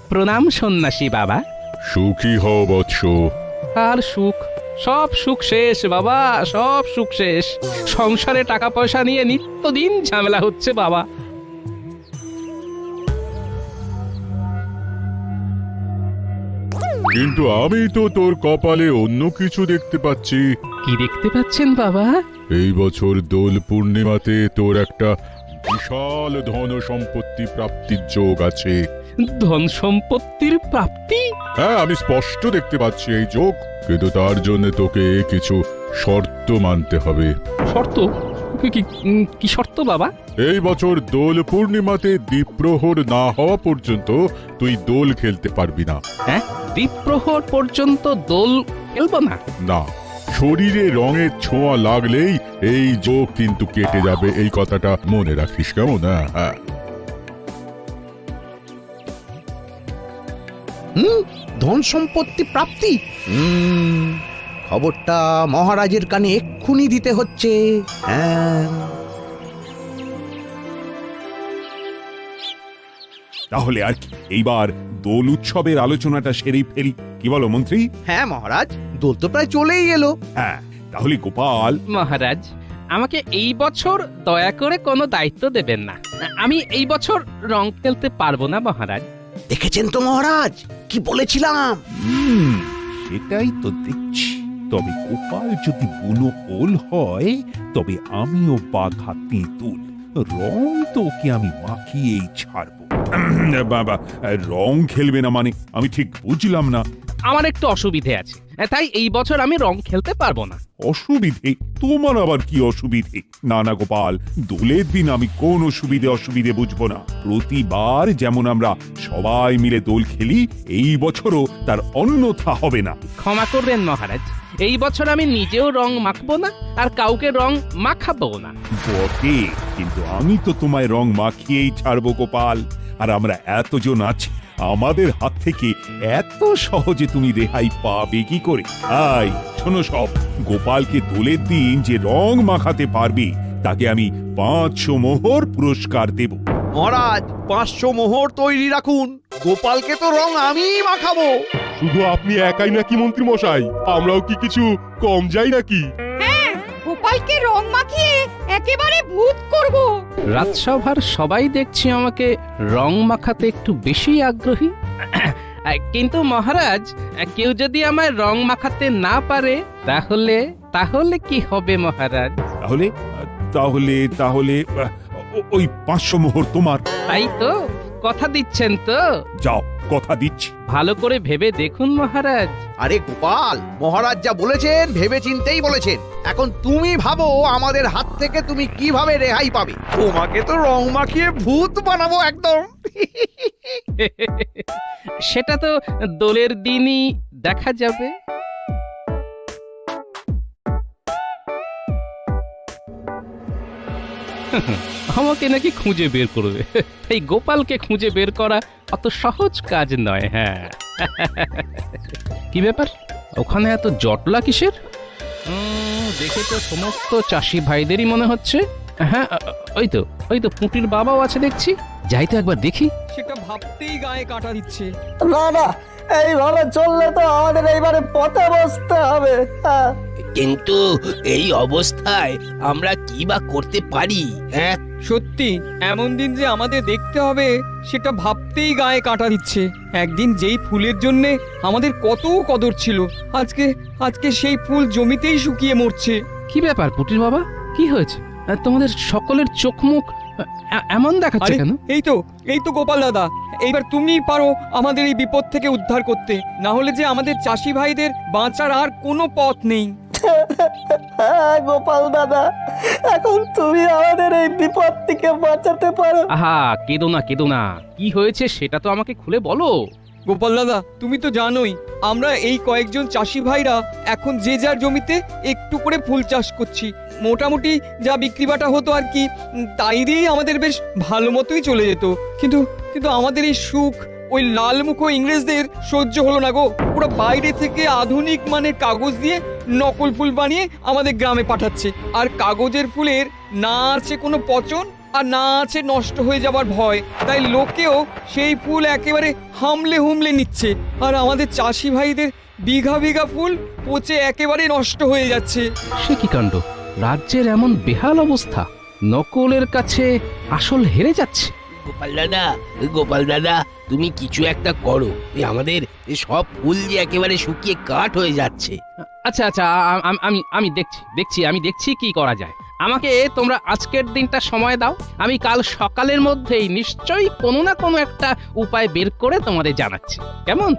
প্রণাম সন্ন্যাসী বাবা। সুখী হও বৎস। আর সুখ, সব সুখ শেষ বাবা, সব সুখ শেষ। সংসারে টাকা পয়সা নিয়ে নিত্যদিন ঝামেলা হচ্ছে বাবা। কিন্তু আমি তো তোর কপালে অন্য কিছু দেখতে পাচ্ছি। কি দেখতে পাচ্ছেন বাবা? এই বছর দোল পূর্ণিমাতে তোর একটা বিশাল ধন সম্পত্তি প্রাপ্তির যোগ আছে। ধন সম্পত্তির প্রাপ্তি? হ্যাঁ, আমি স্পষ্ট দেখতে পাচ্ছি এই যোগ, কিন্তু তার জন্য তোকে কিছু শর্ত মানতে হবে। শর্ত? কি শর্ত বাবা? এই বছর দোল পূর্ণিমাতে দ্বীপ্রহর না হওয়া পর্যন্ত তুই দোল খেলতে পারবি না। হ্যাঁ, দ্বীপ্রহর পর্যন্ত দোল খেলবো না? না, শরীরে রঙের ছোঁয়া লাগলেই এই যোগ কিন্তু কেটে যাবে, এই কথাটা মনে রাখিস, কেমন? হ্যাঁ। ধন সম্পত্তি প্রাপ্তি, খবরটা মহারাজের কানে এক্ষুনি দিতে হচ্ছে। হ্যাঁ, তাহলে আর কি, এইবার দোল উৎসবের আলোচনাটা সেরেই ফেলি, কি বলো মন্ত্রী? হ্যাঁ মহারাজ, দোল তো প্রায় চলেই এলো। হ্যাঁ, তাহলে গোপাল। মহারাজ, আমাকে এই বছর দয়া করে কোনো দায়িত্ব দেবেন না। আমি এই বছর রং খেলতে পারবো না মহারাজ। দেখেছেন তো মহারাজ, কি বলেছিলাম? সেটাই তো দেখছি। তবে গোপাল যদি বুনো ওল হয়, তবে আমিও বাঘা তেঁতুল। রং তো ওকে আমি মাখিয়েই ছাড়বো। বাবা, রং খেলবে না মানে আমি ঠিক বুঝলাম না। আমার একটু অসুবিধে আছে, তাই এই বছর আমি রং খেলতে পারবো না। অসুবিধে? তোমার আবার কি অসুবিধে? না না গোপাল, দোলের দিন আমি কোন অসুবিধে বুঝবো না। প্রতিবার যেমন আমরা সবাই মিলে দোল খেলি, এই বছরও তার অন্যথা হবে না। ক্ষমা করবেন মহারাজ, এই বছর আমি নিজেও রং মাখবো না আর কাউকে রং মাখাবো না। বটে, কিন্তু আমি তো তোমায় রং মাখিয়েই ছাড়বো গোপাল। আর আমরা এতজন আছি, আমাদের হাত থেকে এত সহজে তুমি রেহাই পাবে কি করে? আই শোনো সব, গোপালকে দোলের দিন যে রং মাখাতে পারবে তাকে আমি 500 মোহর পুরস্কার দেব। মহারাজ, 500 মোহর তৈরি রাখুন, গোপালকে তো রং আমিই মাখাবো। শুধু আপনি একাই নাকি মন্ত্রী মশাই? আমরাও কি কিছু কম যাই নাকি? হ্যাঁ, গোপালকে রং মাখিয়ে একেবারে ভূত করব। রাজসভার সবাই দেখছি আমাকে রং মাখাতে একটু বেশি আগ্রহী। কিন্তু মহারাজ, কেউ যদি আমায় রং মাখাতে না পারে তাহলে তাহলে কি হবে মহারাজ? তাহলে তাহলে তাহলে ওই 500 মোহর তোমার। তাই তো? কথা দিচ্ছেন তো? যাও, কথা দিচ্ছি। ভালো করে ভেবে দেখুন মহারাজ। আরে গোপাল, মহারাজ যা বলেছেন ভেবে চিন্তেই বলেছেন। এখন তুমি ভাবো আমাদের হাত থেকে তুমি কিভাবে রেহাই পাবে। তোমাকে তো রং মাখিয়ে ভূত বানাবো একদম। সেটা তো দোলের দিনই দেখা যাবে। আমাকে নাকি খুঁজে বের করবে। এই গোপালকে খুঁজে বের করা অত সহজ কাজ নয়। হ্যাঁ, কি ব্যাপার, ওখানে এত জটলা কিসের? দেখে তো সমস্ত চাষি ভাইদেরই মনে হচ্ছে। হ্যাঁ, ওই তো পুঁটির বাবাও আছে দেখছি। যাই তো একবার দেখি। সেটা ভাবতেই গায়ে কাটা দিচ্ছে। না না, এইভাবে চললে তো আমাদের এইবারে পথে বসতে হবে। কিন্তু এই অবস্থায় আমরা কি বা করতে পারি? হ্যাঁ, সত্যি এমন দিন যে আমাদের দেখতে হবে সেটা ভাবতেই গায়ে কাটা দিচ্ছে। একদিন যেই ফুলের জন্য আমাদের কত কদর ছিল, আজকে সেই ফুল জমিতেই শুকিয়ে মরছে। কি ব্যাপার পুটির বাবা, কি হয়েছে? তোমাদের সকলের চোখ মুখ এমন দেখাচ্ছে কেন? এই তো গোপাল দাদা, এইবার তুমিই পারো আমাদের এই বিপদ থেকে উদ্ধার করতে, না হলে যে আমাদের চাষি ভাইদের বাঁচার আর কোনো পথ নেই। গোপাল দাদা, এখন তুমি আমাদের এই বিপদ থেকে বাঁচাতে পারো। আহা, কেঁদো না, কি হয়েছে সেটা তো আমাকে খুলে বলো। গোপাল দাদা, তুমি তো জানোই আমরা এই কয়েকজন চাষি ভাইরা এখন যে যার জমিতে একটু করে ফুল চাষ করছি। মোটামুটি যা বিক্রি বাটা হতো আর কি, তাই দিয়েই আমাদের বেশ ভালো মতোই চলে যেত। কিন্তু আমাদের এই সুখ ওই লালমুখো ইংরেজদের সহ্য হলো না গো। ওরা বাইরে থেকে আধুনিক মানের কাগজ দিয়ে নকল ফুল বানিয়ে আমাদের গ্রামে পাঠাচ্ছে। আর কাগজের ফুলের না আছে কোনো পচন, আর না আছে নষ্ট হয়ে যাবার ভয়, তাই লোকেও সেই ফুল একেবারে হামলে হুমলে নিচ্ছে, আর আমাদের চাষি ভাইদের বিঘা বিঘা ফুল পচে একেবারে নষ্ট হয়ে যাচ্ছে। সে কি কাণ্ড! রাজ্যের এমন বেহাল অবস্থা, নকলের কাছে আসল হেরে যাচ্ছে। গোপাল দাদা তুমি কিছু একটা করো, আমাদের সব ফুল যে একেবারে শুকিয়ে কাঠ হয়ে যাচ্ছে। আচ্ছা আচ্ছা, আমি দেখছি কি করা যায়। আমাকে তোমরা আজকের দিনটা সময় দাও, আমি কাল সকালের মধ্যেই নিশ্চয়ই কোনো না কোনো একটা উপায় বের করে তোমাদের জানাচ্ছি, কেমন?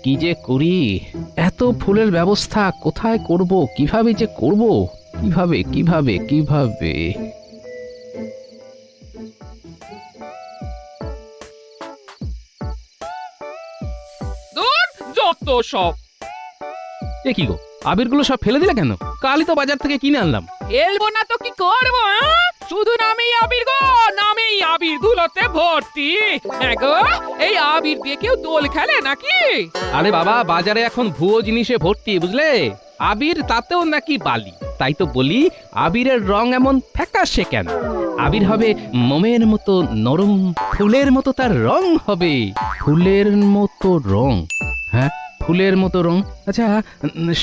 কি যে করি এত ফুলের ব্যবস্থা কোথায় করব, কিভাবে যে করব, কিভাবে যত সব। এ কি গো, আবিরগুলো সব ফেলে দিলে কেন? কালই তো বাজার থেকে কিনে আনলাম। এলবো না তো কি করবো? শুধু নামেই আবির গো, নামেই আবির ধুলোতে ভর্তি। হ্যাঁ গো, এই আবির দিয়ে কেউ দোল খেলে নাকি? আরে বাবা, বাজারে এখন ভুয়ো জিনিসে ভর্তি, বুঝলে? আবির তাতেও নাকি বালি। তাই তো বলি, আবিরের রং এমন ফ্যাকাশে কেন? আবির হবে মোমের মতো নরম, ফুলের মতো তার রং হবে। ফুলের মতো রং? হ্যাঁ, ফুলের মতো রং। আচ্ছা,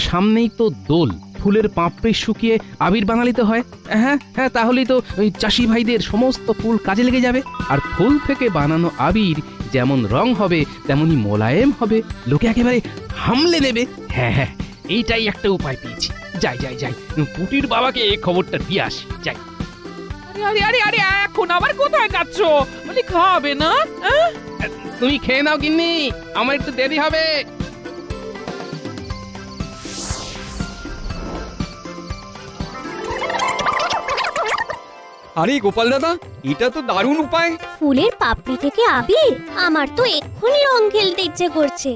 সামনেই তো দোল, ফুলের পাপড়ি শুকিয়ে আবির বানালিতে হয়। হ্যাঁ হ্যাঁ, তাহলেই তো ওই চাষি ভাইদের সমস্ত ফুল কাজে লেগে যাবে। আর ফুল থেকে বানানো আবির যেমন রং হবে তেমনি মোলায়েম হবে, লোকে একেবারে হামলে নেবে। হ্যাঁ হ্যাঁ, এইটাই একটা উপায় পেয়েছি। যাই পুটির বাবাকে এই খবরটা দিয়ে আসি, যাই। আরে আরে আরে, এখন আবার কোথায় যাচ্ছ? বলি খাবে না? তুমি খেয়ে নাও গিন্নি, আমার একটু দেরি হবে। আরে গোপাল দাদা, এটা তো দারুণ উপায়। ফুলের পাপড়ি থেকে আবির? আমার তো এক্ষুনি রং খেলতে ইচ্ছে করছে।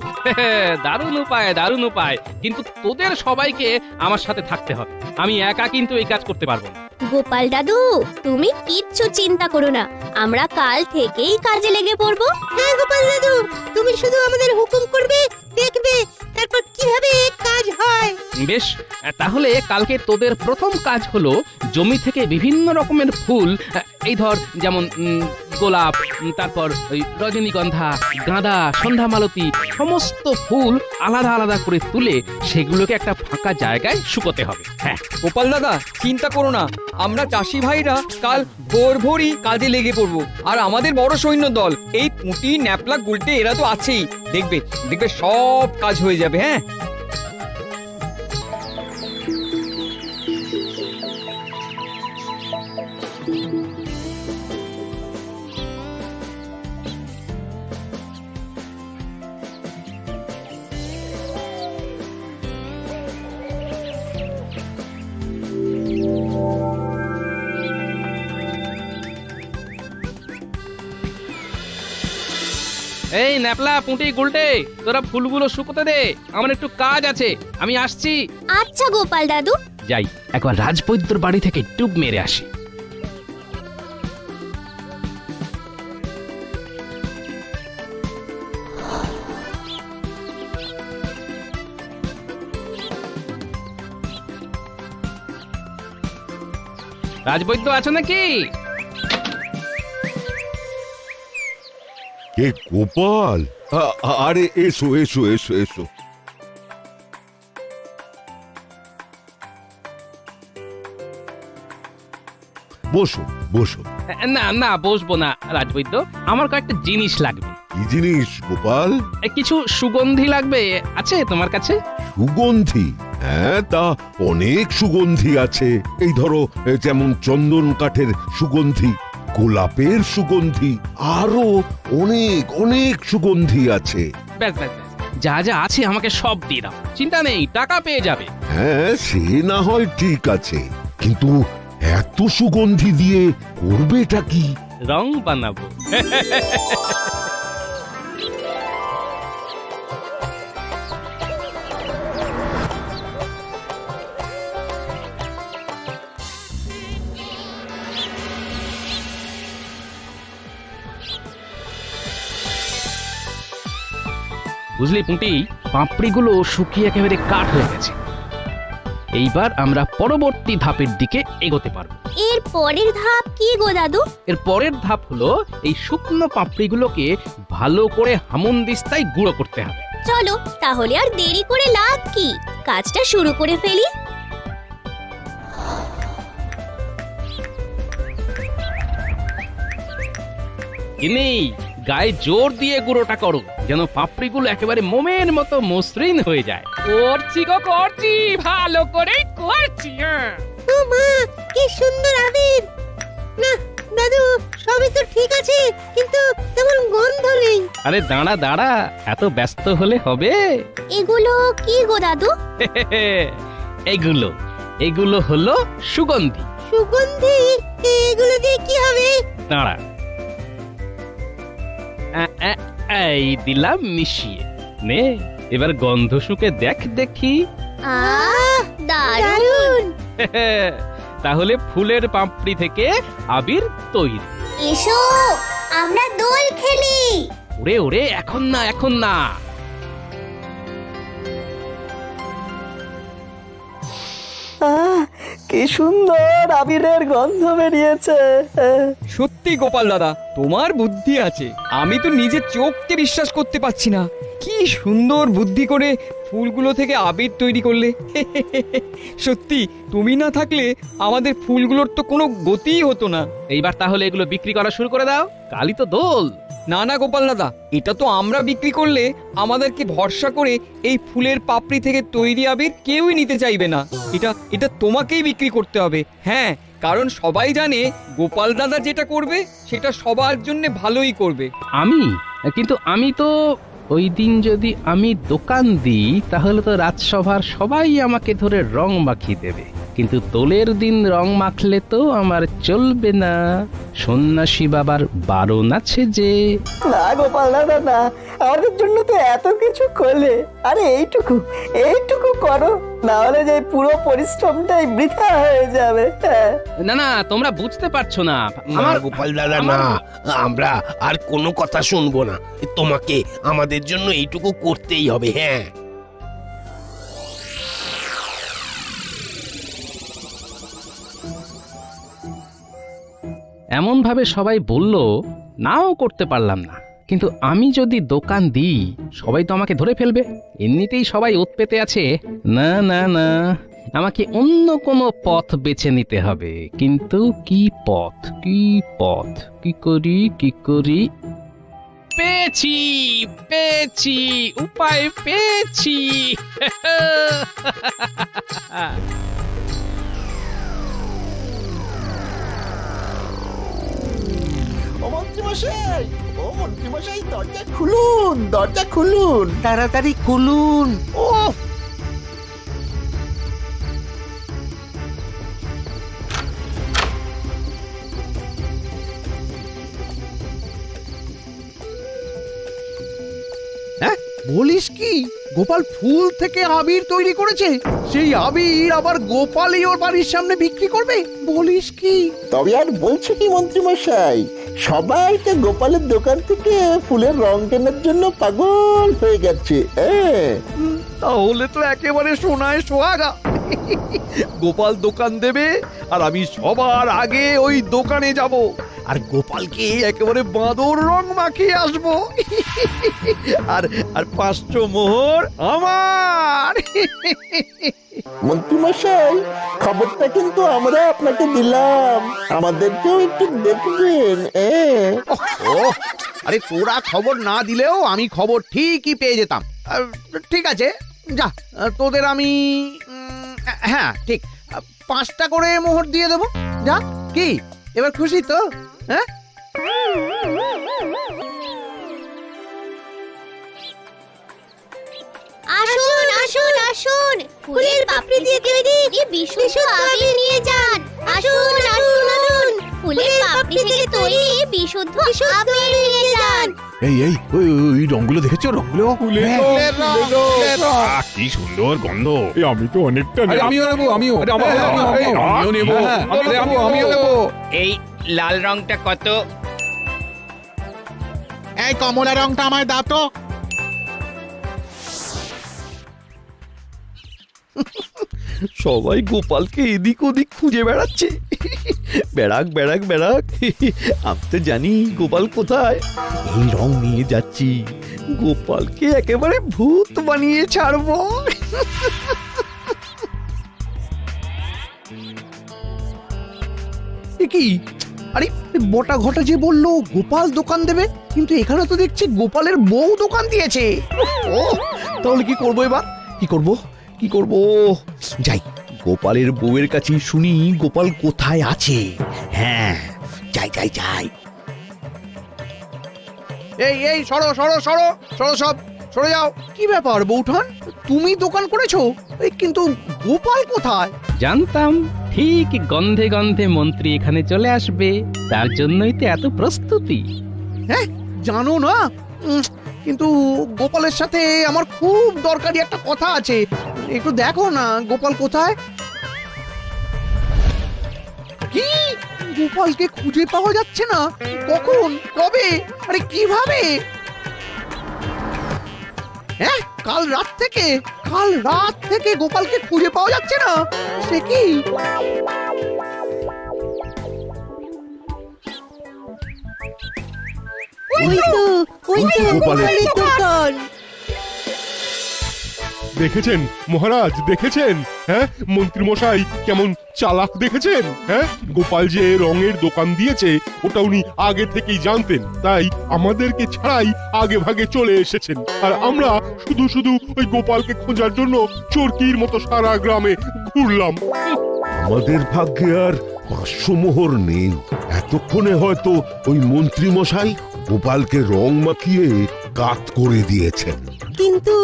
দারুণ উপায়, কিন্তু তোদের সবাইকে আমার সাথে থাকতে হবে। আমি একা কিন্তু এই কাজ করতে পারবো না। গোপাল দাদু, তুমি কিচ্ছু চিন্তা করো না, আমরা কাল থেকেই কাজে লেগে পড়বো। হ্যাঁ গোপাল দাদু, তুমি শুধু আমাদের হুকুম করবে, দেখবে তারপর কিভাবে কাজ হয়। বেশ, তাহলে কালকে তোদের প্রথম কাজ হলো জমি থেকে বিভিন্ন রকমের ফুল, এই ধর যেমন গোলাপ, তারপর ওই রজনীগন্ধা, গাঁদা, সন্ধ্যামালতী, সমস্ত ফুল আলাদা আলাদা করে তুলে সেগুলোকে একটা ফাঁকা জায়গায় শুকোতে হবে। হ্যাঁ গোপাল দাদা, চিন্তা করো না, আমরা চাষি ভাইরা কাল ভোরই কাজে লেগে পড়বো। আর আমাদের বড় সৈন্য দল, এই পুঁটি, ন্যাপলা, গুলটে, এরা তো আছেই। দেখবে সব কাজ হয়ে যাবে। হ্যাঁ, এই ন্যাপলা, পুঁটি, গুলটে, তোরা ফুলগুলো শুকোতে দে, আমার একটু কাজ আছে, আমি আসছি। আচ্ছা গোপাল দাদু। যাই, একবার রাজবৈদ্যর বাড়ি থেকে ডুব মেরে আসি। রাজবৈদ্য আছো নাকি? কে গোপাল? আরে এসো এসো এসো এসো। বসো বসো। না বসবো না রাজবৈদ্য, আমার কয়েকটা জিনিস লাগবে। কি জিনিস গোপাল? কিছু সুগন্ধি লাগবে, আছে তোমার কাছে? সুগন্ধি? হ্যাঁ, তা অনেক সুগন্ধি আছে। এই ধরো, যেমন চন্দন কাঠের সুগন্ধি, গোলাপের সুগন্ধি, আরো অনেক অনেক সুগন্ধি আছে। ব্যাস, যা যা আছে আমাকে সব দিয়ে দাও, চিন্তা নেই, টাকা পেয়ে যাবে। হ্যাঁ, সে না হয় ঠিক আছে, কিন্তু এত সুগন্ধি দিয়ে করবেটা কি? রং বানাবো। বুঝলি পুঁটি, পাপড়িগুলো শুকিয়ে একেবারে কাঠ হয়ে গেছে। এইবার আমরা পরবর্তী ধাপের দিকে এগোতে পারবো। এর পরের ধাপ কি গো দাদু? এর পরের ধাপ হলো এই শুকনো পাপড়িগুলোকে ভালো করে হামনদিস্তায় গুঁড়ো করতে হবে। চলো তাহলে আর দেরি করে লাভ কি, কাজটা শুরু করে ফেলি। কিনি গায়ে জোর দিয়ে গুঁড়োটা করো, যেন পাপড়িগুলো একেবারে মোমের মতো মসৃণ হয়ে যায়। করছি গো করছি, ভালো করেই করছি। হ্যাঁ ও মা, কি সুন্দর আবির! না দাদু, সবই তো ঠিক আছে, কিন্তু তেমন গন্ধ নেই। আরে দাঁড়া দাঁড়া, এত ব্যস্ত হলে হবে? এগুলো কি গো দাদু? এগুলো এগুলো হলো সুগন্ধি। সুগন্ধি? এগুলো দিয়ে কি হবে? দাঁড়া, এই দিলাম মিশিয়ে নে, এবার গন্ধ শুকে দেখ দেখি। আহ, দারুণ! তাহলে ফুলের পাপড়ি থেকে আবির তৈরি। এসো আমরা দোল খেলি। ওরে ওরে, এখন না এখন না। কি সুন্দর আবিরের গন্ধ বেরিয়েছে। সত্যি গোপাল দাদা, তোমার বুদ্ধি আছে। আমি তো নিজের চোখকে বিশ্বাস করতে পারছি না। কি সুন্দর বুদ্ধি করে ফুলগুলো থেকে আবির তৈরি করলে। সত্যি তুমি না থাকলে আমাদের ফুলগুলোর তো কোনো গতিই হতো না। এইবার তাহলে এগুলো বিক্রি করা শুরু করে দাও, কালই তো দোল। না না গোপাল দাদা, এটা তো আমরা বিক্রি করলে আমাদেরকে ভরসা করে এই ফুলের পাপড়ি থেকে তৈরি আবির কেউই নিতে চাইবে না। এটা তোমাকেই বিক্রি করতে হবে। হ্যাঁ, কারণ সবাই জানে গোপাল দাদা যেটা করবে সেটা সবার জন্য ভালোই করবে। কিন্তু আমি তো ওই দিন যদি আমি দোকান দিই তাহলে তো রাজসভার সবাই আমাকে ধরে রং মাখিয়ে দেবে, কিন্তু দোলের দিন রং মাখলে তো আমার চলবে না, সন্ন্যাসী বাবার বারণ আছে যে। না গোপাল দাদা না, আমাদের জন্য তো এত কিছু করলে, আরে এইটুকু করো, না হলে যে পুরো পরিশ্রমটাই বৃথা হয়ে যাবে। না না, তোমরা বুঝতে পারছো না। আমার গোপাল দাদা না, আমরা আর কোনো কথা শুনবো না, তোমাকে আমাদের জন্য এইটুকু করতেই হবে। হ্যাঁ, এমন ভাবে সবাই বলল, নাও করতে পারলাম না। কিন্তু আমি যদি দোকান দিই সবাই তো আমাকে ধরে ফেলবে, এমনিতেই সবাই ওত পেতে আছে। না না না, আমাকে অন্য কোনো পথ বেছে নিতে হবে। কিন্তু কি পথ, কি করি? পেয়েছি পেয়েছি, উপায় পেয়েছি। মন্ত্রীমশাই দরজা খুলুন, তাড়াতাড়ি খুলুন। ও হ্যাঁ, বলিস কি? গোপাল ফুল থেকে আবির তৈরি করেছে, সেই আবির আবার গোপালই ওর বাড়ির সামনে বিক্রি করবে? বলিস কি? তবে আর বলছো কি মন্ত্রীমশাই, সবাই তো গোপালের দোকান থেকে ফুলের রং কেনার জন্য পাগল হয়ে গেছে। তাহলে তো একেবারে সোনায় সোহাগা। গোপাল দোকান দেবে আর আমি সবার আগে ওই দোকানে যাব, আর গোপালকে একেবারে বাঁদর রং মাখিয়ে আসবো। আর 500 মোহর আমার। মন্ত্রীমশাই, খবরটা কিন্তু আমরা আপনাকে দিলাম, আমাদেরকেও একটু দেখবেন। আরে তোরা খবর না দিলেও আমি খবর ঠিকই পেয়ে যেতাম। ঠিক আছে, যা, তোদের আমি হ্যাঁ ঠিক 5টা করে মোহর দিয়ে দেবো। যা, কি এবার খুশি তো? হ্যাঁ, আসুন আসুন আসুন, ফুলের পাপড়ি দিয়ে তৈরি এই বিশুদ্ধ আবির নিয়ে যান। আসুন আসুন আসুন, ফুলের পাপড়ি থেকে তৈরি বিশুদ্ধ আবির নিয়ে যান। ওই রংগুলো দেখেছো? রংগুলো কি সুন্দর গন্ধ। আমি তো অনেকটা আমিও নেবো। এই লাল রংটা কত? এই কমলা রংটা আমায় দাও তো। সবাই গোপালকে এদিক ওদিক খুঁজে বেড়াচ্ছে। বেড়াক বেড়াক বেড়াক, আমি তো জানি গোপাল কোথায়। এই রং নিয়ে যাচ্ছি, গোপালকে একেবারে ভূত বানিয়ে ছাড়বো। এ কি, আরে বটা ঘটা যে বললো গোপাল দোকান দেবে, কিন্তু এখানে তো দেখছি গোপালের বউ দোকান দিয়েছে। ও তাহলে কি করবো এবার? কি করব কি করব? যাই, গোপালের বউয়ের কাছে শুনি গোপাল কোথায় আছে। হ্যাঁ, যাই যাই যাই। এই এই সরো সরো সরো সরো, সব সরে যাও। কি ব্যাপার বউঠান, তুমি দোকান করেছো, কিন্তু গোপাল কোথায়? জানতাম ঠিক গন্ধে গন্ধে মন্ত্রী এখানে চলে আসবে, তার জন্যই তো এত প্রস্তুতি। হ্যাঁ জানো না, কিন্তু গোপালের সাথে আমার খুব দরকারি একটা কথা আছে। একটু দেখো না গোপাল কোথায়। কি, গোপালকে খুঁজে পাওয়া যাচ্ছে না? কখন, কবে, আরে কিভাবে? হ্যাঁ, কাল রাত থেকে গোপালকে খুঁজে পাওয়া যাচ্ছে না। সে কি? দেখেছেন মহারাজ, দেখেছেন? হ্যাঁ, মন্ত্রী মশাই কেমন চালাক দেখেছেন? হ্যাঁ, গোপাল যে রঙের দোকান দিয়েছে ওটা উনি আগে থেকেই জানতেন, তাই আমাদেরকে ছাড়াই আগে ভাগে চলে এসেছেন। আর আমরা শুধু শুধু ওই গোপালকে খোঁজার জন্য চরকির মতো সারা গ্রামে ঘুরলাম। আমাদের ভাগ্যে আর 500 মোহর নেই। এতক্ষণে হয়তো ওই মন্ত্রী মশাই গোপালকে রং মাখিয়ে কাত করে দিয়েছেন। কিন্তু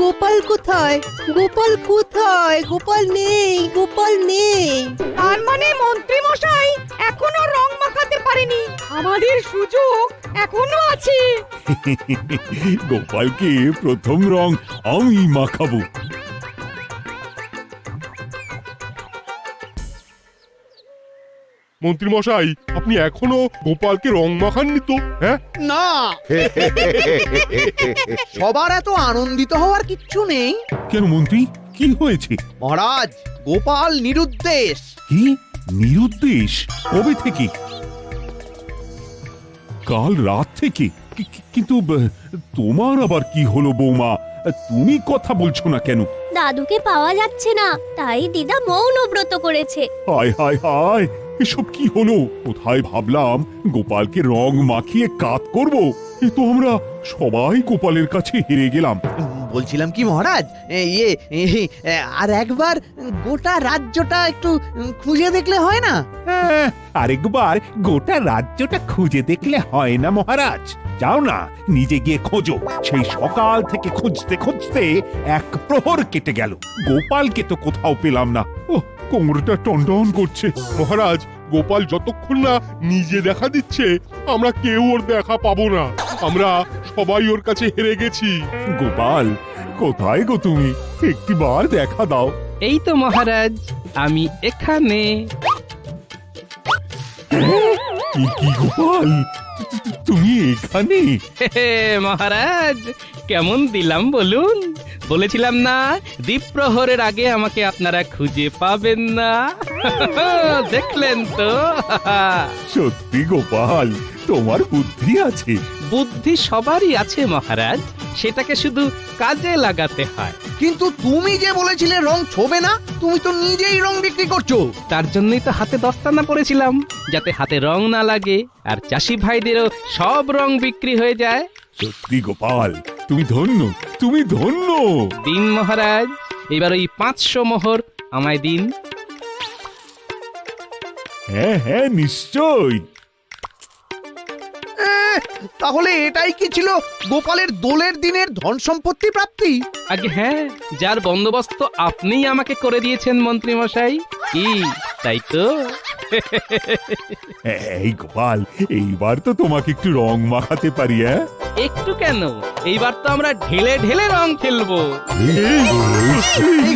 গোপাল কোথায়? গোপাল কোথায়? গোপাল নেই, গোপাল নেই। তার মানে মন্ত্রী মশাই এখনো রং মাখাতে পারেনি, আমাদের সুযোগ এখনো আছে। গোপালকে প্রথম রং আমি মাখাবো। মন্ত্রী মশাই, আপনি এখনো গোপালকে রং মাখাননি তো? হ্যাঁ না, সবার এত আনন্দিত হওয়ার কিচ্ছু নেই। কেন মন্ত্রী, কি হয়েছে? মহারাজ, গোপাল নিরুদ্দেশ। কি নিরুদ্দেশ? কবে থেকে? কাল রাত থেকে? কিন্তু তোমার আবার কি হলো বৌমা? তুমি কথা বলছো না কেন? দাদুকে পাওয়া যাচ্ছে না, তাই দিদা মৌন ব্রত করেছে। হায় হায় হায়, এসব কি হলো? কোথায় ভাবলাম গোপালকে রং মাখিয়ে কাত করব, এ তো আমরা সবাই গোপালের কাছে হেরে গেলাম। বলছিলাম কি মহারাজ, আর একবার গোটা রাজ্যটা একটু খুঁজে দেখলে হয় না? আরেকবার গোটা রাজ্যটা খুঁজে দেখলে হয় না মহারাজ? যাও না, নিজে গিয়ে খোঁজো। সেই সকাল থেকে খুঁজতে খুঁজতে এক প্রহর কেটে গেল, গোপালকে তো কোথাও পেলাম না। ওহ, কোমরটা টনটন করছে। মহারাজ, গোপাল যতক্ষণ না নিজে দেখা দিচ্ছে আমরা কেউ ওর দেখা পাবো না। আমরা সবাই ওর কাছে হেরে গেছি। গোপাল কোথায় গো তুমি? একটিবার দেখা দাও। এই তো মহারাজ, আমি এখানে। কি গোপাল, তুমি এখানে? মহারাজ, কেমন দিলাম বলুন? বলেছিলাম না দ্বীপ্রহরের আগে আমাকে আপনারা খুঁজে পাবেন না। দেখলেন তো? সত্যি গোপাল, তোমার বুদ্ধি আছে। বুদ্ধি সবারই আছে মহারাজ, সেটাকে শুধু কাজে লাগাতে হয়। কিন্তু তুমি যে বলেছিলে রং ছোবে না, তুমি তো নিজেই রং বিক্রি করছো। তার জন্যই তো হাতে দস্তানা পড়েছিলাম, যাতে হাতে রং না লাগে আর চাষি ভাইদেরও সব রং বিক্রি হয়ে যায়। সত্যি গোপাল, তুমি ধন্য, তুমি ধন্য। দিন মহারাজ, এবার ওই 500 মোহর আমায় দিন। হ্যাঁ হ্যাঁ, নিশ্চয়। তাহলে এটাই কি ছিল গোপালের দোলের দিনের ধন সম্পত্তি প্রাপ্তি? আগে হ্যাঁ, যার বন্দোবস্ত আপনিই আমাকে করে দিয়েছেন মন্ত্রী মশাই। কি তাই তো? এই গোপাল, এইবার তো তোমাকে একটু রং মাখাতে পারি। হ্যাঁ, একটু কেন, এইবার তো আমরা ঢেলে ঢেলে রং খেলবো।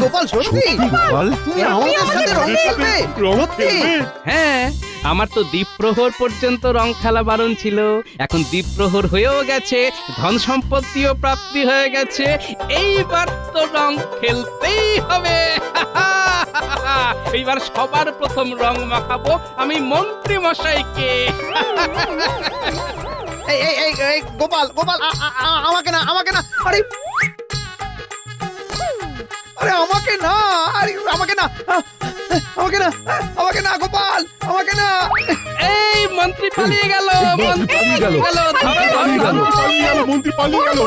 গোপাল, সত্যি গোপাল, তুমি আমাদের সাথে রং খেলবে? রং খেলবে? হ্যাঁ, আমার তো দ্বীপ্রহর পর্যন্ত রং খেলা বারণ ছিল, এখন দ্বীপ্রহর হয়েও গেছে, ধন সম্পত্তিও প্রাপ্তি হয়ে গেছে, এইবার তো রং খেলতেই হবে। এইবার সবার প্রথম রং মাখাবো আমি মন্ত্রী মশাইকে। এই গোপাল গোপাল আমাকে না, আমাকে না, আরে আরে আমাকে না, আরে আমাকে না, আমাকে না, আমাকে না গোপাল, আমাকে না। এই মন্ত্রী পালিয়ে গেল, মন্ত্রী পালিয়ে গেল, মন্ত্রী পালিয়ে গেল, মন্ত্রী পালিয়ে গেল।